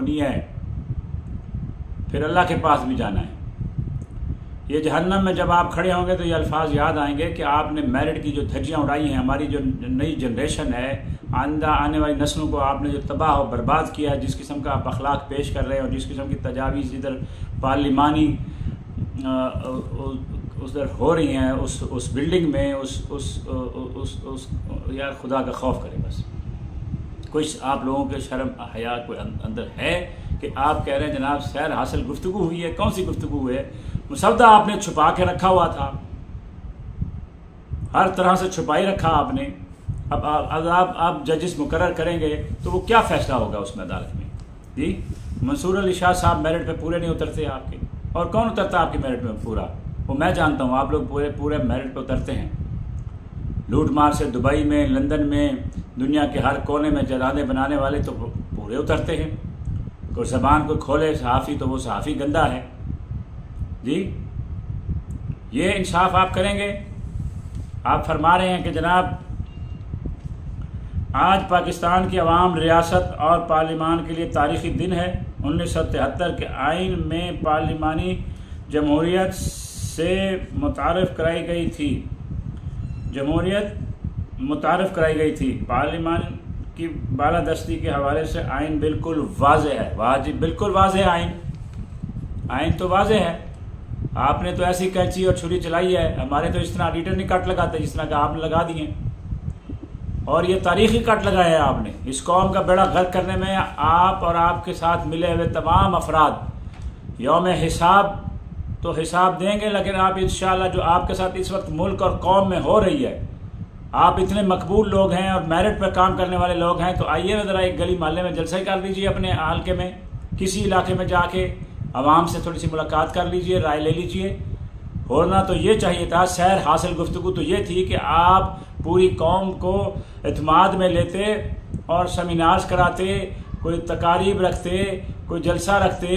होनी है, फिर अल्लाह के पास भी जाना है। ये जहन्नम में जब आप खड़े होंगे तो ये अल्फाज याद आएंगे कि आपने मेरिट की जो धज्जियाँ उड़ाई हैं, हमारी जो नई जनरेशन है, आने वाली नस्लों को आपने जो तबाह और बर्बाद किया है, जिस किस्म का आप अखलाक पेश कर रहे हैं और जिस किस्म की तजावीज़ इधर पार्लिमानी उधर हो रही हैं, उस बिल्डिंग में उस यार खुदा का खौफ करें बस। कुछ आप लोगों के शर्म हया कोई अंदर है कि आप कह रहे हैं जनाब सैर हासिल गुफ्तगू हुई है। कौन सी गुफ्तगू है? मुसवदा आपने छुपा के रखा हुआ था, हर तरह से छुपाई रखा आपने। अब आप जजिस मुकर्रर करेंगे तो वो क्या फैसला होगा उसमें अदालत में? जी, मंसूर अली शाह साहब मेरिट पे पूरे नहीं उतरते आपके, और कौन उतरता आपके मेरिट में पूरा? वो मैं जानता हूँ, आप लोग पूरे मेरिट पे उतरते हैं। लूट मार से दुबई में, लंदन में, दुनिया के हर कोने में जरादे बनाने वाले तो पूरे उतरते हैं। कोई ज़बान को खोले सहाफ़ी तो वो सहाफ़ी गंदा है। जी, ये इंसाफ आप करेंगे? आप फरमा रहे हैं कि जनाब आज पाकिस्तान की अवाम, रियासत और पार्लिमान के लिए तारीख़ी दिन है। 1973 के आइन में पार्लिमानी जमहूरियत से मुतारफ़ कराई गई थी। जमहूरियत मुतारफ़ कराई गई थी। पार्लिमान की बालादस्ती के हवाले से आइन बिल्कुल वाज़ेह है। वाजिब बिल्कुल वाज़ेह आइन तो वाज़ेह है। आपने तो ऐसी कैंची और छुरी चलाई है, हमारे तो इस तरह एडिटर नहीं कट लगाते जिस तरह का आपने लगा दिए, और ये तारीख़ी कट लगाए हैं आपने। इस कौम का बेड़ा गर्क करने में आप और आपके साथ मिले हुए तमाम अफराद यौम हिसाब तो हिसाब देंगे, लेकिन आप इंशाअल्लाह जो आपके साथ इस वक्त मुल्क और कौम में हो रही है, आप इतने मकबूल लोग हैं और मेरिट पर काम करने वाले लोग हैं, तो आइए ना ज़रा एक गली मोहल्ले में जलसा ही कर लीजिए, अपने हल्के में किसी इलाके में जाके आवाम से थोड़ी सी मुलाकात कर लीजिए, राय ले लीजिए। होना तो ये चाहिए था, सैर हासिल गुफ्तगू तो ये थी कि आप पूरी कौम को एतमाद में लेते और सेमिनार्स कराते, कोई तकारीब रखते, कोई जलसा रखते,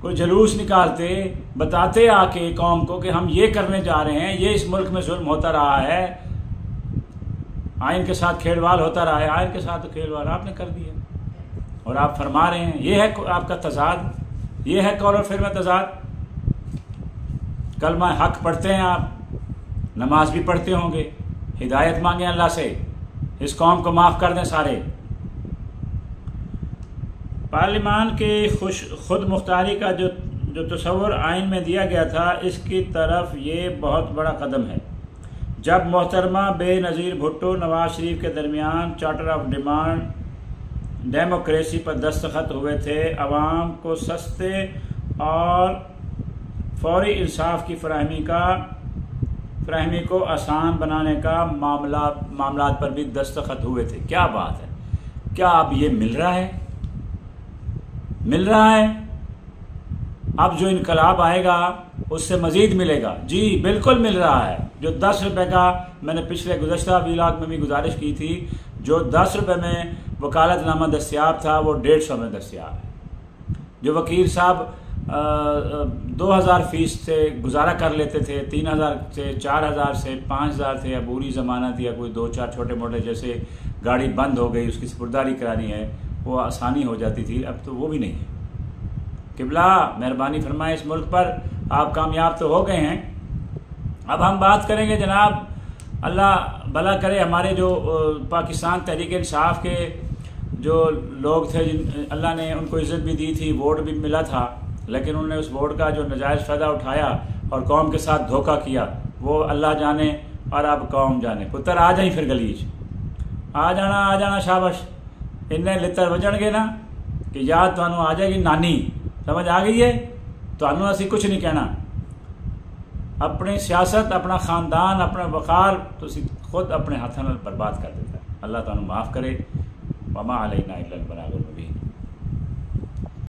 कोई जुलूस निकालते, बताते आके कौम को कि हम ये करने जा रहे हैं, ये इस मुल्क में जुल्म होता रहा है, आइन के साथ खेलवाड़ होता रहा है। आइन के साथ तो खेलवाड़ आपने कर दिया और आप फरमा रहे हैं। ये है आपका तजाद, ये है कौल और फिर में तजाद। कलमा हक पढ़ते हैं आप, नमाज भी पढ़ते होंगे, हिदायत मांगे अल्लाह से, इस कौम को माफ़ कर दें सारे। पार्लिमान के खुद मुख्तारी का जो तस्वुर आइन में दिया गया था, इसकी तरफ ये बहुत बड़ा कदम है। जब मोहतरमा बेनज़ीर भुट्टो नवाज शरीफ के दरमियान चार्टर ऑफ डेमोक्रेसी पर दस्तखत हुए थे, अवाम को सस्ते और फौरी इंसाफ की फराहमी को आसान बनाने का मामलात पर भी दस्तखत हुए थे। क्या बात है! क्या अब ये मिल रहा है? मिल रहा है। अब जो इनकलाब आएगा उससे मज़ीद मिलेगा। जी बिल्कुल मिल रहा है। जो 10 रुपये का, मैंने पिछले गुज़श्ता व्लॉग में भी गुजारिश की थी, जो 10 रुपये में वकालतनामा दस्तियाब था वो 150 में दस्तियाब है। जो वकील साहब 2000 फ़ीस से गुजारा कर लेते थे, 3000 से 4000 से 5000 थे, अबूरी ज़मानत या कोई 2-4 छोटे मोटे, जैसे गाड़ी बंद हो गई उसकी सपुर्दारी करानी है, वो आसानी हो जाती थी। अब तो वो भी नहीं है। किबला मेहरबानी फरमाए इस मुल्क पर, आप कामयाब तो हो गए हैं। अब हम बात करेंगे जनाब, अल्लाह भला करे, हमारे जो पाकिस्तान तहरीक इंसाफ के जो लोग थे, जिन अल्लाह ने उनको इज़्ज़त भी दी थी, वोट भी मिला था, लेकिन उन्होंने उस वोट का जो नाजायज़ फ़ायदा उठाया और कौम के साथ धोखा किया, वो अल्लाह जाने और अब कौम जाने। पुत्र आ जाई फिर गलीच, आ जाना शाबाश। इन्हें लितर वजणगे ना कि याद थानू आ जाएगी नानी, समझ आ गई है? थानू असी कुछ नहीं कहना। अपनी सियासत, अपना खानदान, अपना वकार तो खुद अपने हाथों में बर्बाद कर देता है। अल्लाह तानू माफ़ करे। वमा अलैना इल्लल बलागुल मुबीन।